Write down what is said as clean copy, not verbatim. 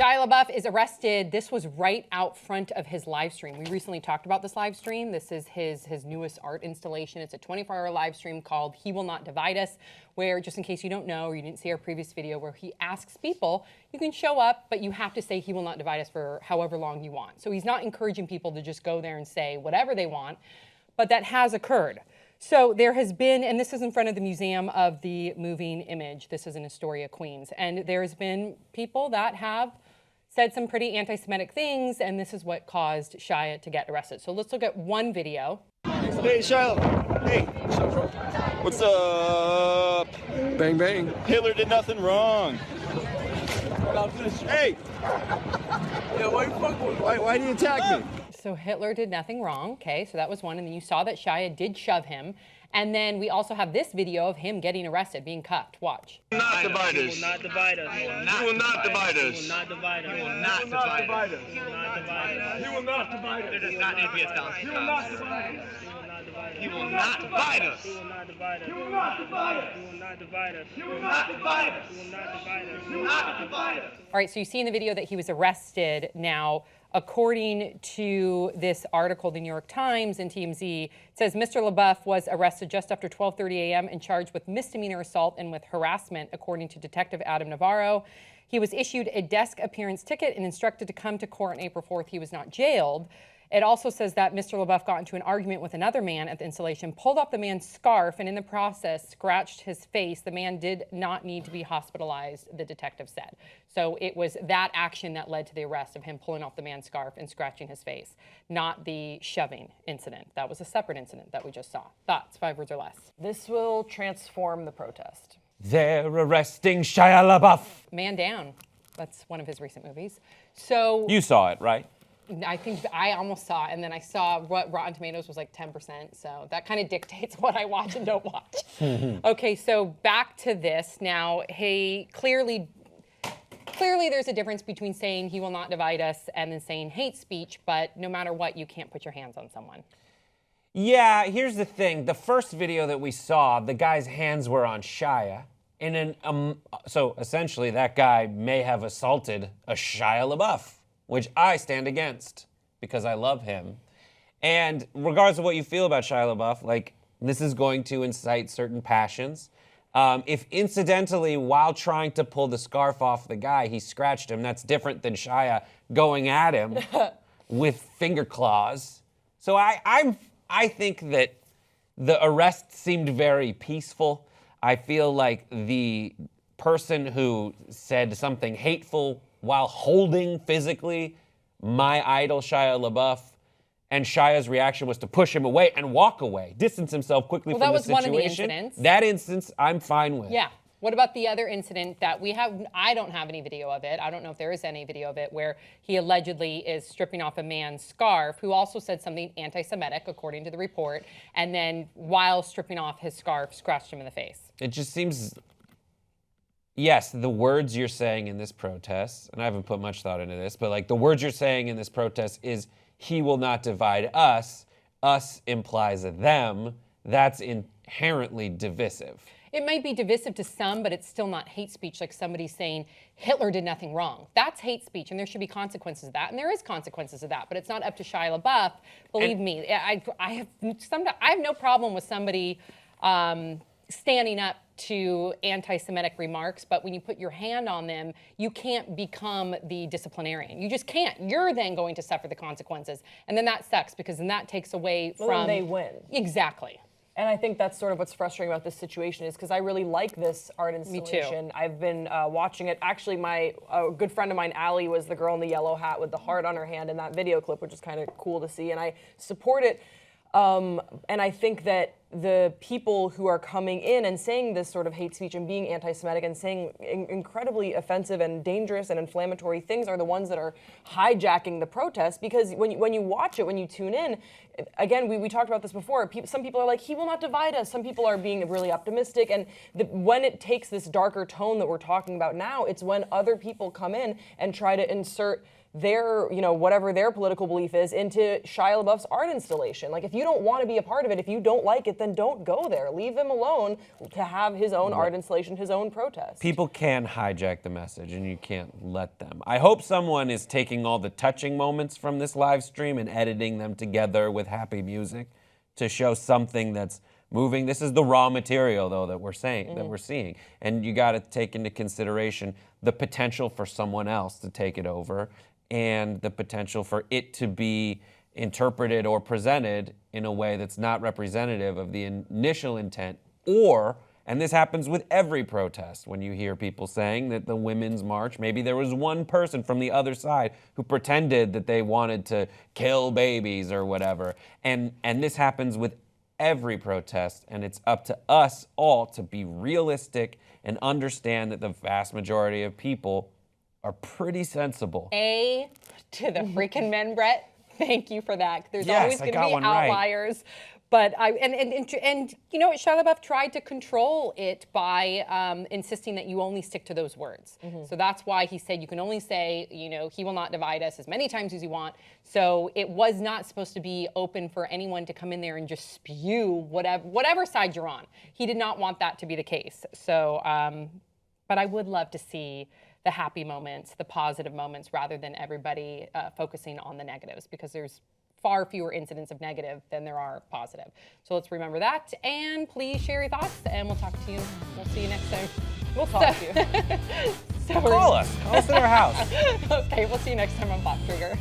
Shia LaBeouf is arrested. This was right out front of his live stream. We recently talked about this live stream. This is his newest art installation. It's a 24-hour live stream called He Will Not Divide Us, where, just in case you don't know or you didn't see our previous video, where he asks people, you can show up, but you have to say He Will Not Divide Us for however long you want. So he's not encouraging people to just go there and say whatever they want, but that has occurred. So there has been, and this is in front of the Museum of the Moving Image. This is in Astoria, Queens. And there's been people that have said some pretty anti-Semitic things, and this is what caused Shia to get arrested. So let's look at one video. Hey, Shia. Hey. What's up? Bang, bang. Hitler did nothing wrong. Hey. Yeah, Why do you attack me? So Hitler did nothing wrong. Okay, so that was one. And then you saw that Shia did shove him. And then we also have this video of him getting arrested, being cuffed. Watch. Not divide us. He will not divide us. He will not divide us. He will not divide us. He will not divide us. He will not divide us. He will not divide us. There does not need to be a thousand. He will not divide us. He will not divide us. He He will not divide us. will not divide us. He will not divide us. He will not divide us. He will not divide us. He will not divide us. All right, so you see in the video that he was arrested. Now, according to this article, the New York Times and TMZ, it says Mr. LaBeouf was arrested just after 12:30 a.m. and charged with misdemeanor assault and with harassment, according to Detective Adam Navarro. He was issued a desk appearance ticket and instructed to come to court on April 4th. He was not jailed. It also says that Mr. LaBeouf got into an argument with another man at the installation, pulled off the man's scarf, and in the process scratched his face. The man did not need to be hospitalized, the detective said. So it was that action that led to the arrest of him pulling off the man's scarf and scratching his face, not the shoving incident. That was a separate incident that we just saw. Thoughts, 5 words or less? This will transform the protest. They're arresting Shia LaBeouf. Man Down. That's one of his recent movies. So You saw it, right? I think I almost saw it, and then I saw what Rotten Tomatoes was like 10%, so that kind of dictates what I watch and don't watch. Okay, so back to this. Now, hey, clearly there's a difference between saying He will not divide us and then saying hate speech, but no matter what, you can't put your hands on someone. Yeah, here's the thing. The first video that we saw, the guy's hands were on Shia. So essentially, that guy may have assaulted a Shia LaBeouf, which I stand against because I love him. And regardless of what you feel about Shia LaBeouf, like, this is going to incite certain passions. If incidentally, while trying to pull the scarf off the guy, he scratched him, that's different than Shia going at him with finger claws. So I think that the arrest seemed very peaceful. I feel like the person who said something hateful while holding physically my idol, Shia LaBeouf, and Shia's reaction was to push him away and walk away, distance himself quickly from the situation. Well, that was one of the incidents. That instance, I'm fine with. Yeah. What about the other incident that we have? I don't have any video of it. I don't know if there is any video of it where he allegedly is stripping off a man's scarf who also said something anti-Semitic, according to the report, and then while stripping off his scarf, scratched him in the face. It just seems... Yes, the words you're saying in this protest, and I haven't put much thought into this, but like the words you're saying in this protest is He will not divide us. Us implies a them. That's inherently divisive. It might be divisive to some, but it's still not hate speech, like somebody saying Hitler did nothing wrong. That's hate speech, and there should be consequences of that, and there is consequences of that, but it's not up to Shia LaBeouf. Believe me, I have no problem with somebody standing up to anti-Semitic remarks, but when you put your hand on them, you can't become the disciplinarian. You just can't. You're then going to suffer the consequences, and then that sucks because then that takes away from... Well, they win. Exactly. And I think that's sort of what's frustrating about this situation is because I really like this art installation. Me too. I've been watching it. Actually, a good friend of mine, Allie, was the girl in the yellow hat with the heart on her hand in that video clip, which is kind of cool to see, and I support it. And I think that the people who are coming in and saying this sort of hate speech and being anti-Semitic and saying incredibly offensive and dangerous and inflammatory things are the ones that are hijacking the protest. Because when you watch it, when you tune in, again, we talked about this before, some people are like, He will not divide us. Some people are being really optimistic. And when it takes this darker tone that we're talking about now, it's when other people come in and try to insert their, whatever their political belief is into Shia LaBeouf's art installation. Like, if you don't want to be a part of it, if you don't like it, then then don't go there. Leave him alone to have his own art installation, his own protest. People can hijack the message, and you can't let them. I hope someone is taking all the touching moments from this live stream and editing them together with happy music to show something that's moving. This is the raw material, though, that we're seeing, and you got to take into consideration the potential for someone else to take it over, and the potential for it to be interpreted or presented in a way that's not representative of the initial intent, and this happens with every protest, when you hear people saying that the Women's March, maybe there was one person from the other side who pretended that they wanted to kill babies or whatever. And this happens with every protest, and it's up to us all to be realistic and understand that the vast majority of people are pretty sensible. A to the freaking men, Brett. Thank you for that. There's Yes, always I going to got be one right. outliers. But you know what, Shia LaBeouf tried to control it by insisting that you only stick to those words. So that's why he said you can only say, you know, he will not divide us as many times as you want. So it was not supposed to be open for anyone to come in there and just spew whatever side you're on. He did not want that to be the case. So, but I would love to see the happy moments, the positive moments, rather than everybody focusing on the negatives, because there's far fewer incidents of negative than there are positive. So let's remember that, and please share your thoughts, and we'll talk to you. We'll see you next time. We'll talk to you. Call us at our house. Okay, we'll see you next time on Pop Trigger.